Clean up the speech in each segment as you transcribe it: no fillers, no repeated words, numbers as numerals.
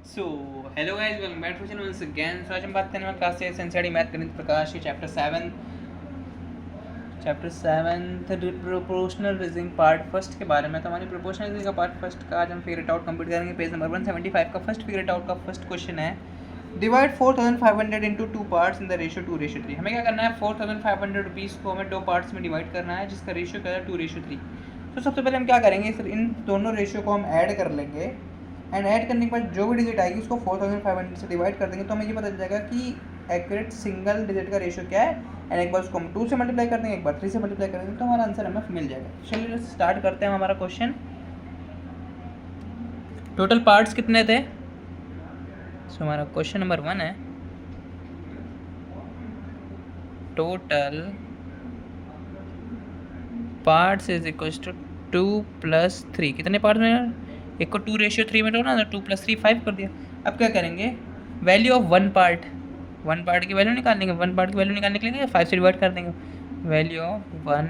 So hello guys, welcome back to channel once again. So आज हम बात करने वाले क्लास 6 एनसीईआरटी मैथ गणित प्रकाश की chapter 7 proportional reasoning part first के बारे में। तो हमारी प्रोपोर्शनल रीजनिंग का पार्ट फर्स्ट का आज हम फिगर इट आउट कंप्लीट करेंगे। पेज नंबर 175 का फर्स्ट फिगर इट आउट का फर्स्ट क्वेश्चन है, divide 4500 into two parts in the ratio 2:3। हमें क्या करना है, 4500 रुपीज़ को हमें दो पार्ट्स में डिवाइड करना है जिसका रेशियो क्या है 2:3। तो सबसे पहले हम क्या करेंगे, इन दोनों रेशियो को हम ऐड कर लेंगे एंड ऐड करने के बाद जो भी डिजिट आएगी उसको 4500 से डिवाइड कर देंगे तो हमें ये पता चल जाएगा कि एक्यूरेट सिंगल डिजिट का रेशियो क्या है। एंड एक बार उसको हम 2 से मल्टीप्लाई कर देंगे, एक बार 3 से मल्टीप्लाई कर देंगे तो हमारा आंसर हमें मिल जाएगा। चलिए स्टार्ट करते हैं हमारा क्वेश्चन। टोटल पार्ट्स कितने थे? सो हमारा क्वेश्चन नंबर 1 है, total parts is equal to 2 + 3। कितने पार्ट्स में यार? एक को 2:3 में ना, तो 2 + 3 5 कर दिया। अब क्या करेंगे, वैल्यू ऑफ वन पार्ट की वैल्यू निकालेंगे। वन पार्ट की वैल्यू निकालने के लिए 5 से डिवाइड कर देंगे। वैल्यू ऑफ वन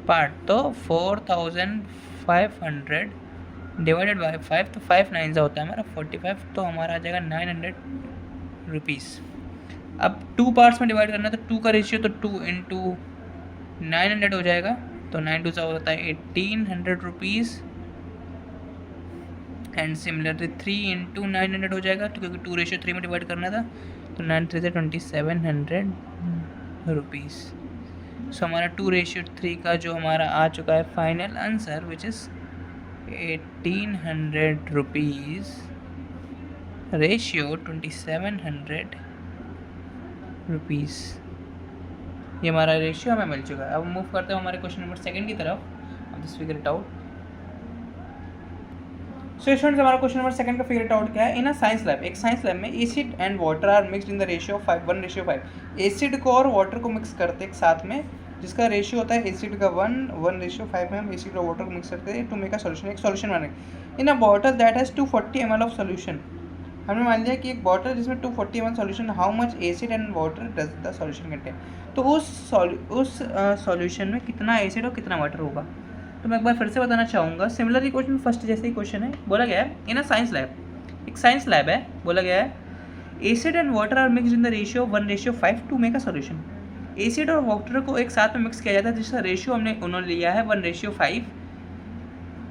पार्ट तो 4500 डिवाइडेड बाई 5, तो 5 9 होता है हमारा 45, तो हमारा आ जाएगा 900 रुपीज़। अब 2 पार्ट्स में डिवाइड करना है तो 2 का रेशियो तो 2 × 900 हो जाएगा, तो 9 2 होता है 1800 रुपीज़। एंड सिमिलरली 3 × 900 हो जाएगा, तो क्योंकि 2:3 में डिवाइड करना था, तो 9 3 से 2700 रुपीज़। सो हमारा 2:3 का जो हमारा आ चुका है final answer which is 1800 rupees, ratio 2700 rupees. ये हमारा रेशियो हमें मिल चुका है। अब मूव करते हैं हमारे क्वेश्चन नंबर 2 की तरफ। अब this figure it out. So students, हमारा क्वेश्चन नंबर 2 का फिगर इट आउट क्या है। इन अ साइंस लैब, एक साइंस लैब में acid and water are mixed in the ratio of 1:5। Acid को और वाटर को मिक्स करते एक साथ में, जिसका रेशियो होता है एसिड का 1:5 में हम एसिड और वाटर को मिक्स करते हैं टू मेक अ सॉल्यूशन, एक सॉल्यूशन बनेगा। In a bottle that has 240 ml of solution. हमने मान लिया कि एक बॉटल जिसमें 240 ml solution, how much acid and water does the solution contain. तो उस सॉल्यूशन में कितना एसिड और कितना वाटर होगा। तो मैं एक बार फिर से बताना चाहूँगा, सिमिलर ही क्वेश्चन फर्स्ट जैसे ही क्वेश्चन है। बोला गया है इन अ साइंस लैब, एक साइंस लैब है, बोला गया है acid and water are mixed in the ratio 1:5 to make a solution. Acid और वाटर को एक साथ में मिक्स किया जाता है जिसका रेशियो उन्होंने लिया है 1:5,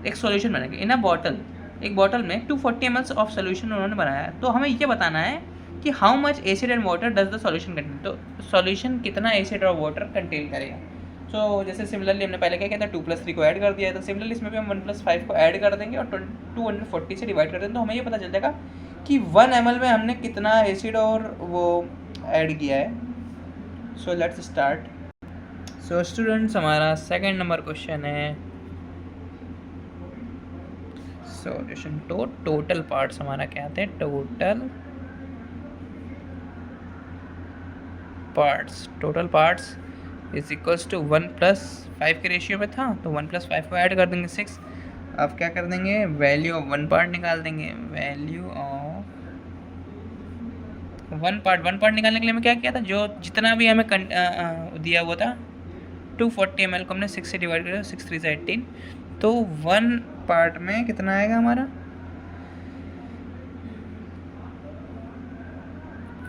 एक सॉल्यूशन बनेगा। इन अ बॉटल, एक बॉटल में 240 ml ऑफ सोल्यूशन उन्होंने बनाया है। तो हमें ये बताना है कि how much acid and water does the solution contain. तो सॉल्यूशन कितना एसिड और वाटर कंटेन करेगा। तो जैसे सिमिलरली हमने पहले क्या किया था, 2 + 3 को ऐड कर दिया है, तो सिमिलरली इसमें भी हम 1 + 5 को ऐड कर देंगे और 240 से डिवाइड कर देंगे, तो हमें ये पता चल जाएगा कि 1 ml में हमने कितना एसिड और वो ऐड किया है। So let's start. So students, हमारा 2nd नंबर क्वेश्चन है सॉल्यूशन तो टोटल पार्ट्स हमारा क्या थे, total parts is equals to 1 + 5 के रेशियो में था, तो 1 + 5 को ऐड कर देंगे 6। अब क्या कर देंगे, वैल्यू ऑफ वन पार्ट निकाल देंगे। वैल्यू ऑफ वन पार्ट निकालने के लिए हमें क्या किया था, जो जितना भी हमें दिया हुआ था 240 ml को हमने 6 से डिवाइड किया, 6 3 से 18, तो 1 पार्ट में कितना आएगा हमारा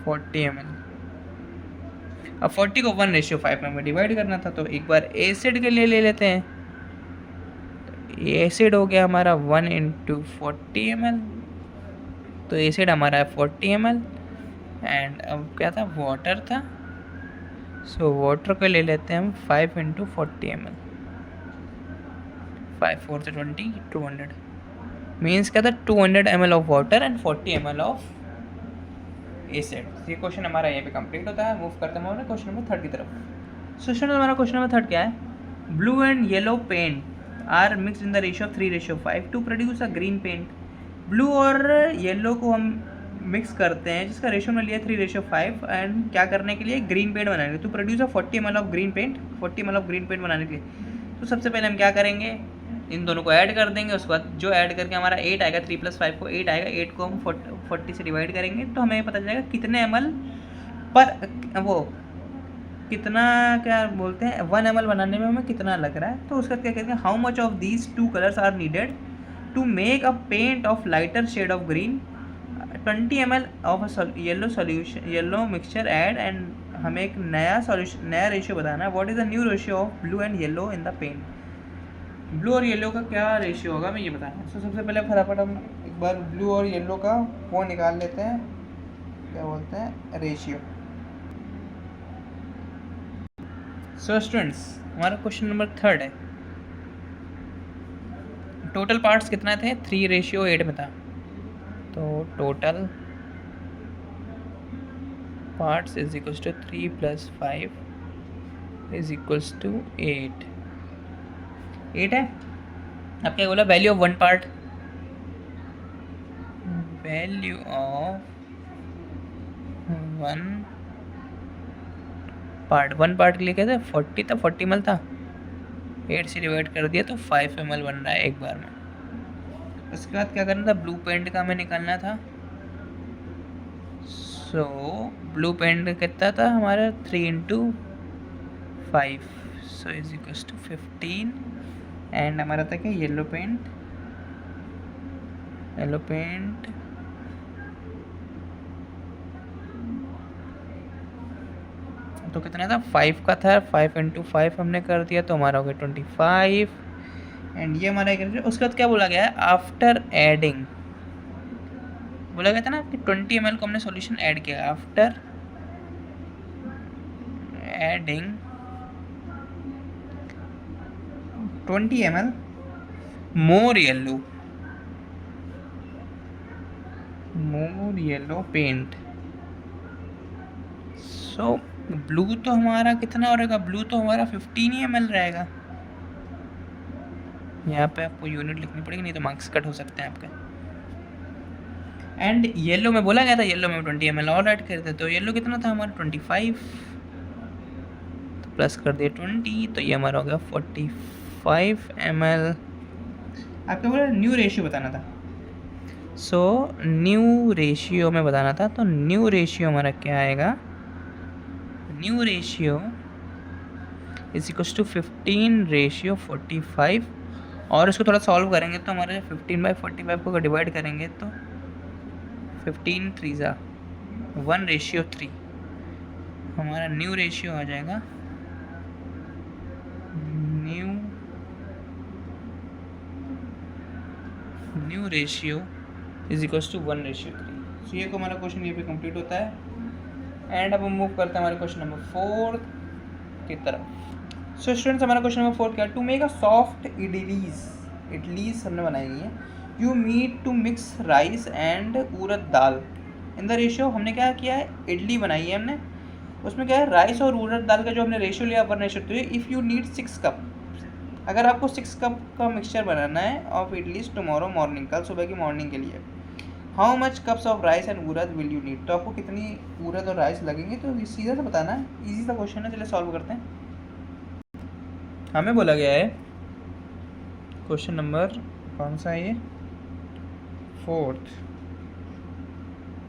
40 ml। अब 40 को 1:5 में डिवाइड करना था, तो एक बार एसिड के लिए ले लेते हैं। तो एसिड हो गया हमारा 1 × 40 ml, तो एसिड हमारा है 40 ml। एंड अब क्या था, वाटर था, सो वाटर को ले लेते हैं हम 5 × 40 ml। 5 4 से 20, 200 मीन्स क्या था, 200 ml of water and 40 ml of acid. ये क्वेश्चन हमारा यहाँ पे कंप्लीट होता है। मूव करते हैं हमारे क्वेश्चन नंबर 3 की तरफ। सो स्टूडेंट, हमारा क्वेश्चन नंबर 3 क्या है, blue and yellow paint are mixed in the ratio of 3:5 to produce a green paint. Blue और येलो को हम मिक्स करते हैं जिसका रेशियो में लिया 3:5, एंड क्या करने के लिए, ग्रीन पेंट बनाने के, तो produce a 40 ml of green paint, 40 ml of green paint बनाने के लिए। तो सबसे पहले हम क्या करेंगे, इन दोनों को ऐड कर देंगे। उसके बाद जो ऐड करके हमारा 8 आएगा, 3 + 5 को 8 आएगा, 8 को हम 40 से डिवाइड करेंगे, तो हमें पता चलेगा कितने ml पर वो कितना क्या बोलते हैं 1 ml बनाने में हमें कितना लग रहा है। तो उसका क्या करेंगे, how much of these 2 colours are needed to make a paint of lighter shade of green 20 ml of yellow solution yellow mixture add and हमें एक नया सॉल्यूशन नया रेशियो बताना है. What is the new ratio of blue and yellow in the paint. Blue और yellow का क्या ratio होगा मैं ये बताना है. सबसे पहले फटाफट हम एक बार ब्लू और येलो का वो निकाल लेते हैं, क्या बोलते हैं, रेशियो. सो स्टूडेंट्स हमारा क्वेश्चन नंबर 3 है. टोटल पार्ट्स कितना थे, 3:8 में था. तो total parts is equals to 3 + 5 is equals to 8 है. अब क्या बोला, value of one part, value of one part के लिए कहते हैं 40 था, 40 ml था, 8 से डिवाइड कर दिया तो 5 ml बन रहा है एक बार में. उसके बाद क्या करना था, ब्लू पेंट का हमें निकालना था. सो ब्लू पेंट कितना था हमारा, 3 × 5 so is equals to 15. And हमारा था क्या, येलो पेंट तो कितना था, 5 का था, 5 × 5 हमने कर दिया तो हमारा हो गया 25. एंड ये हमारा एक. उसके बाद क्या बोला गया है, आफ्टर एडिंग बोला गया था ना कि 20 ml को हमने सॉल्यूशन ऐड किया. After adding 20 ml more yellow paint. So blue तो हमारा कितना रहेगा, ब्लू तो हमारा 15 ml रहेगा. यहाँ पे आपको यूनिट लिखनी पड़ेगी, नहीं तो मार्क्स कट हो सकते हैं आपके. एंड येलो में बोला गया था, येलो में 20 ml और ऐड करते, तो येलो कितना था हमारा 25, तो प्लस कर दिए 20, तो ये हमारा हो गया 45 ml. आपको बोला न्यू रेशियो बताना था. सो न्यू रेशियो में बताना था, तो न्यू रेशियो हमारा क्या आएगा, new ratio is equals to 15:45. और इसको थोड़ा सॉल्व करेंगे तो हमारे 15/45 को डिवाइड करेंगे तो 15 3 1:3 हमारा न्यू रेशियो आ जाएगा. New ratio is equals to 1:3. So ये को हमारा क्वेश्चन ये पे कंप्लीट होता है. एंड अब हम मूव करते हैं हमारे क्वेश्चन नंबर 4 की तरफ. सो स्टूडेंट्स हमारा क्वेश्चन नंबर 4 क्या है, to make a soft idlis हमने बनाई है. You need to mix rice and urad dal in the ratio. हमने क्या किया है, इडली बनाई है हमने, उसमें क्या है, राइस और उड़द दाल का जो हमने रेशियो लिया 1:3. इफ़ यू नीड 6 कप, अगर आपको 6 कप का मिक्सचर बनाना है ऑफ इडलीज टुमारो मॉर्निंग, कल सुबह की मॉर्निंग के लिए, how much cups of rice and urad will you need. तो आपको कितनी उड़द और राइस लगेंगे, तो सीधा से बताना है. इजी सा क्वेश्चन है, चलिए सॉल्व करते हैं. हमें बोला गया है क्वेश्चन नंबर कौन सा है ये, 4th.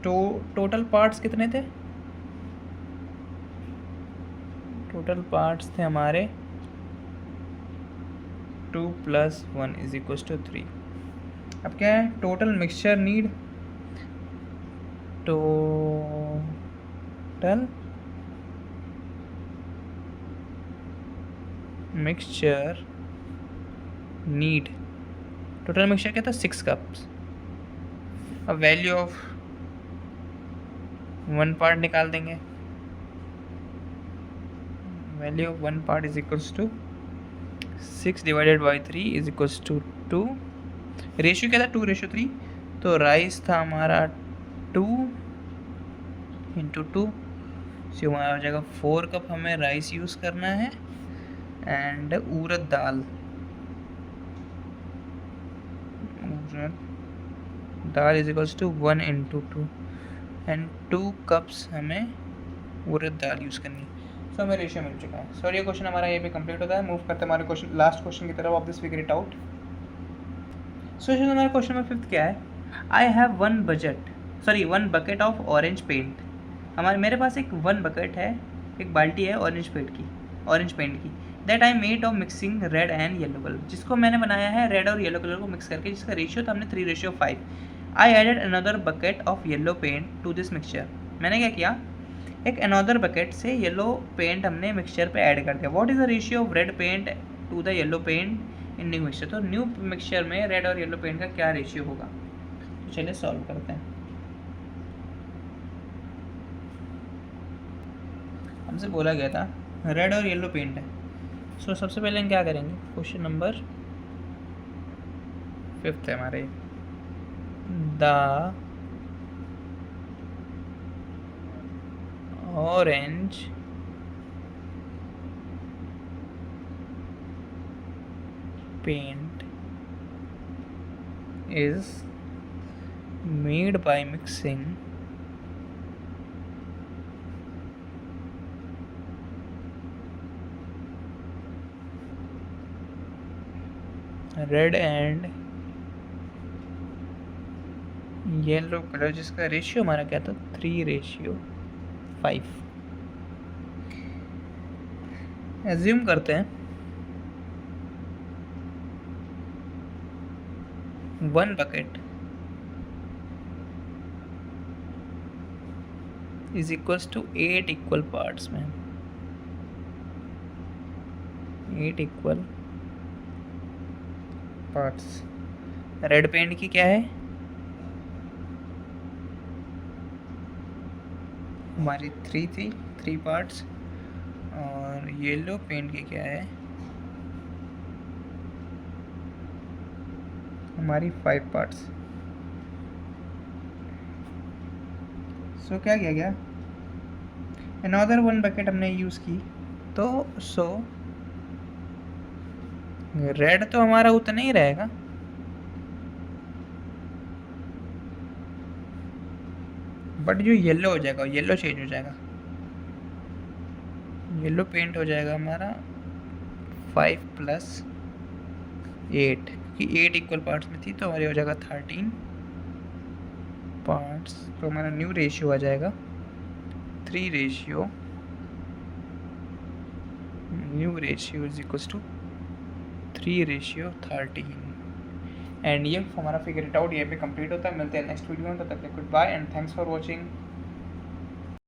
तो टोटल पार्ट्स कितने थे, टोटल पार्ट्स थे हमारे 2 + 1 इज इक्वल्स टू 3. अब क्या है, total mixture need, total mixture need, total mixture क्या था 6 कप्स. अब वैल्यू ऑफ वन पार्ट निकाल देंगे. Value of one part is equals to 6 / 3 is equals to 2. Ratio क्या था, 2:3. तो राइस था हमारा 2 × 2, सो हमारा हो जाएगा 4 कप हमें राइस यूज़ करना है. And urad dal is equals to 1 × 2 and 2 cups हमें उड़द दाल यूज़ करनी है. सो हमें रेशियो मिल चुका है. सो ये क्वेश्चन हमारा ये पे कंप्लीट होता है. मूव करते हैं हमारे क्वेश्चन लास्ट क्वेश्चन की तरफ of this figure it out. So हमारा क्वेश्चन नंबर 5 क्या है, I have one bucket of orange paint. मेरे पास एक 1 बकेट है, एक बाल्टी है ऑरेंज पेंट की. The that I made of mixing red and yellow colour, जिसको मैंने बनाया है रेड और येलो कलर को मिक्स करके, जिसका रेशियो था हमने 3:5। I added another bucket of yellow paint to this mixture. मैंने क्या किया, एक अनदर बकेट से येलो पेंट हमने मिक्सचर पे ऐड कर दिया। What is the ratio of red paint to the yellow paint in new mixture, तो न्यू मिक्सचर में रेड और येलो पेंट का क्या रेशियो होगा। तो चलिए सॉल्व करते हैं। हमसे बोला गया था रेड और येलो पेंट है। सो सबसे पहले हम क्या करेंगे, क्वेश्चन नंबर 5 है हमारे, the orange paint is made by mixing red and yellow colour, जिसका रेशियो हमारा क्या था 3:5। एज्यूम करते हैं 1 bucket is equals to 8 equal parts में, 8 इक्वल पार्ट्स। रेड पेंट की क्या है हमारी 3 पार्ट्स, और येलो पेंट की क्या है हमारी 5 पार्ट्स। सो क्या किया गया, अनदर 1 बकेट हमने यूज़ की, तो सो रेड तो हमारा उतना ही रहेगा, बट जो येलो हो जाएगा येलो चेंज हो जाएगा, येलो पेंट हो जाएगा हमारा 5 + 8, कि 8 इक्वल पार्ट्स में थी तो हमारे हो जाएगा 13 पार्ट्स। तो हमारा न्यू रेशियो आ जाएगा 3:, new ratio is equals to 3:13। And ये हमारा फिगर इट आउट ये पे कंप्लीट होता है। मिलते हैं नेक्स्ट वीडियो में, तब तक के goodbye and thanks for watching.